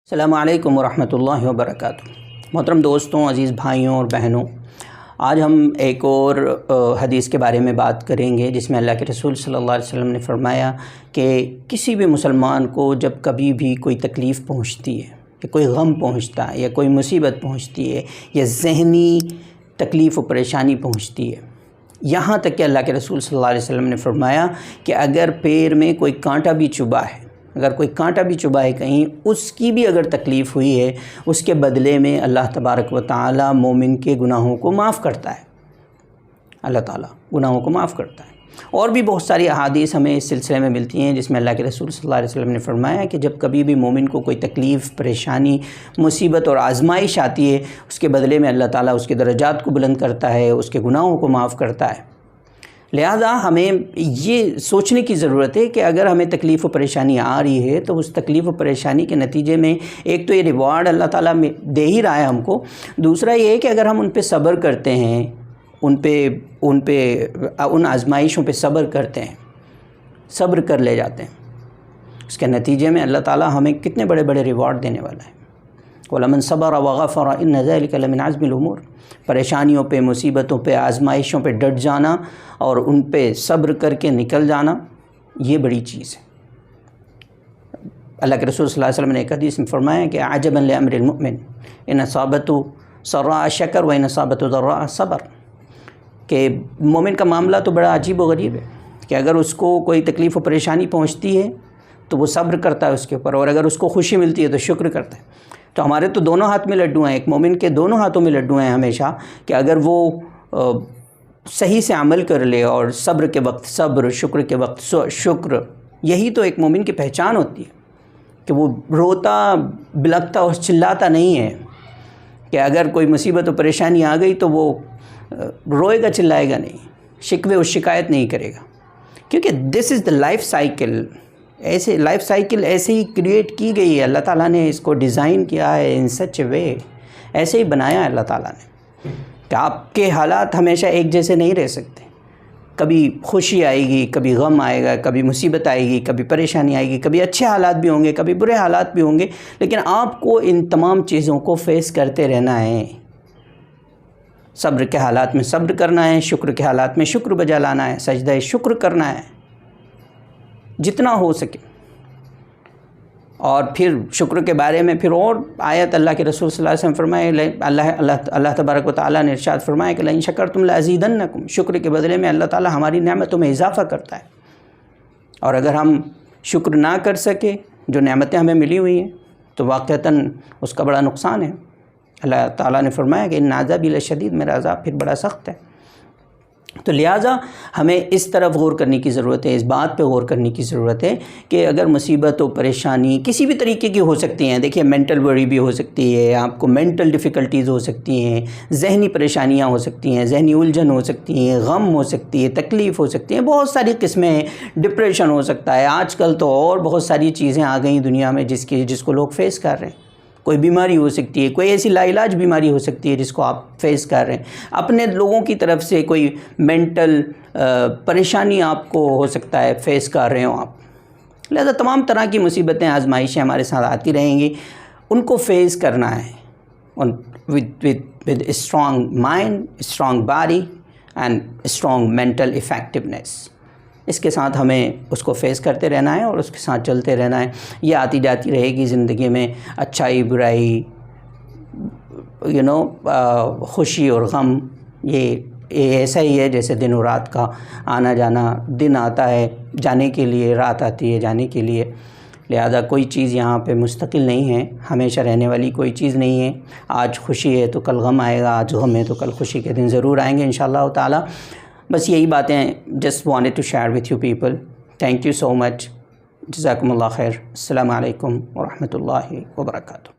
السلام علیکم ورحمۃ اللہ وبرکاتہ۔ محترم دوستوں، عزیز بھائیوں اور بہنوں، آج ہم ایک اور حدیث کے بارے میں بات کریں گے جس میں اللہ کے رسول صلی اللہ علیہ وسلم نے فرمایا کہ کسی بھی مسلمان کو جب کبھی بھی کوئی تکلیف پہنچتی ہے یا کوئی غم پہنچتا ہے یا کوئی مصیبت پہنچتی ہے یا ذہنی تکلیف و پریشانی پہنچتی ہے، یہاں تک کہ اللہ کے رسول صلی اللہ علیہ وسلم نے فرمایا کہ اگر پیر میں کوئی کانٹا بھی چبھا ہے، اگر کوئی کانٹا بھی چبھا ہے کہیں، اس کی بھی اگر تکلیف ہوئی ہے، اس کے بدلے میں اللہ تبارک و تعالی مومن کے گناہوں کو معاف کرتا ہے۔ اللہ تعالیٰ گناہوں کو معاف کرتا ہے۔ اور بھی بہت ساری احادیث ہمیں اس سلسلے میں ملتی ہیں جس میں اللہ کے رسول صلی اللہ علیہ وسلم نے فرمایا کہ جب کبھی بھی مومن کو کوئی تکلیف، پریشانی، مصیبت اور آزمائش آتی ہے، اس کے بدلے میں اللہ تعالیٰ اس کے درجات کو بلند کرتا ہے، اس کے گناہوں کو معاف کرتا ہے۔ لہذا ہمیں یہ سوچنے کی ضرورت ہے کہ اگر ہمیں تکلیف و پریشانی آ رہی ہے تو اس تکلیف و پریشانی کے نتیجے میں ایک تو یہ ریوارڈ اللہ تعالیٰ دے ہی رہا ہے ہم کو، دوسرا یہ ہے کہ اگر ہم ان پہ صبر کرتے ہیں، ان آزمائشوں پہ صبر کرتے ہیں، صبر کر لے جاتے ہیں، اس کے نتیجے میں اللہ تعالیٰ ہمیں کتنے بڑے بڑے ریوارڈ دینے والا ہے۔ وَلَمَنْ صَبَرَ وَغَفَرَ إِنَّ ذَلِكَ لَمِنْ عَزْمِ الْأُمُورِ۔ پریشانیوں پہ، مصیبتوں پہ، آزمائشوں پہ ڈٹ جانا اور ان پہ صبر کر کے نکل جانا، یہ بڑی چیز ہے۔ اللہ کے رسول صلی اللہ علیہ وسلم نے ایک حدیث میں فرمایا کہ عجبا لامر المؤمن ان اصابته سراء شکر وان اصابته ضراء صبر، کہ مومن کا معاملہ تو بڑا عجیب و غریب ہے کہ اگر اس کو کوئی تکلیف و پریشانی پہنچتی ہے تو وہ صبر کرتا ہے اس کے اوپر، اور اگر اس کو خوشی ملتی ہے تو شکر کرتا ہے۔ تو ہمارے تو دونوں ہاتھ میں لڈو ہیں، ایک مومن کے دونوں ہاتھوں میں لڈو ہیں ہمیشہ، کہ اگر وہ صحیح سے عمل کر لے اور صبر کے وقت صبر، شکر کے وقت شکر، یہی تو ایک مومن کی پہچان ہوتی ہے کہ وہ روتا بلکتا اور چلاتا نہیں ہے، کہ اگر کوئی مصیبت و پریشانی آ گئی تو وہ روئے گا، چلائے گا نہیں، شکوے و شکایت نہیں کرے گا، کیونکہ دس از دا لائف سائیکل۔ ایسے لائف سائیکل ایسے ہی کریٹ کی گئی ہے، اللہ تعالیٰ نے اس کو ڈیزائن کیا ہے ان سچ اے وے، ایسے ہی بنایا ہے اللہ تعالیٰ نے کہ آپ کے حالات ہمیشہ ایک جیسے نہیں رہ سکتے۔ کبھی خوشی آئے گی، کبھی غم آئے گا، کبھی مصیبت آئے گی، کبھی پریشانی آئے گی، کبھی اچھے حالات بھی ہوں گے، کبھی برے حالات بھی ہوں گے، لیکن آپ کو ان تمام چیزوں کو فیس کرتے رہنا ہے۔ صبر کے حالات میں صبر کرنا ہے، شکر کے حالات میں شکر بجا لانا ہے، سجدہ شکر کرنا ہے جتنا ہو سکے۔ اور پھر شکر کے بارے میں پھر اور آیت اللہ کے رسول صلی اللہ علیہ وسلم فرمائے، اللہ تبارک و تعالیٰ نے ارشاد فرمایا کہ لئن شکرتم لأزیدنکم، شکر کے بدلے میں اللہ تعالیٰ ہماری نعمتوں میں اضافہ کرتا ہے، اور اگر ہم شکر نہ کر سکے جو نعمتیں ہمیں ملی ہوئی ہیں تو واقعتاً اس کا بڑا نقصان ہے۔ اللہ تعالیٰ نے فرمایا کہ ان عذابی لشدید، میرا عذاب پھر بڑا سخت ہے۔ تو لہٰذا ہمیں اس طرف غور کرنے کی ضرورت ہے، اس بات پہ غور کرنے کی ضرورت ہے کہ اگر مصیبت و پریشانی کسی بھی طریقے کی ہو سکتی ہیں، دیکھیے مینٹل وری بھی ہو سکتی ہے، آپ کو مینٹل ڈیفیکلٹیز ہو سکتی ہیں، ذہنی پریشانیاں ہو سکتی ہیں، ذہنی الجھن ہو سکتی ہیں، غم ہو سکتی ہے، تکلیف ہو سکتی ہیں، بہت ساری قسمیں ہیں، ڈپریشن ہو سکتا ہے، آج کل تو اور بہت ساری چیزیں آ گئیں دنیا میں جس کو لوگ فیس کر رہے ہیں۔ کوئی بیماری ہو سکتی ہے، کوئی ایسی لا علاج بیماری ہو سکتی ہے جس کو آپ فیس کر رہے ہیں، اپنے لوگوں کی طرف سے کوئی مینٹل پریشانی آپ کو ہو سکتا ہے فیس کر رہے ہوں آپ۔ لہذا تمام طرح کی مصیبتیں، آزمائشیں ہمارے ساتھ آتی رہیں گی، ان کو فیس کرنا ہے with strong mind, strong body and strong mental effectiveness. اس کے ساتھ ہمیں اس کو فیس کرتے رہنا ہے اور اس کے ساتھ چلتے رہنا ہے۔ یہ آتی جاتی رہے گی زندگی میں، اچھائی برائی، خوشی اور غم، یہ ایسا ہی ہے جیسے دن و رات کا آنا جانا، دن آتا ہے جانے کے لیے، رات آتی ہے جانے کے لیے۔ لہذا کوئی چیز یہاں پہ مستقل نہیں ہے، ہمیشہ رہنے والی کوئی چیز نہیں ہے۔ آج خوشی ہے تو کل غم آئے گا، آج غم ہے تو کل خوشی کے دن ضرور آئیں گے انشاءاللہ تعالی۔ بس یہی باتیں just wanted to share with you people. Thank you so much, جزاکم اللہ خیر۔ السلام علیکم ورحمۃ اللہ وبرکاتہ۔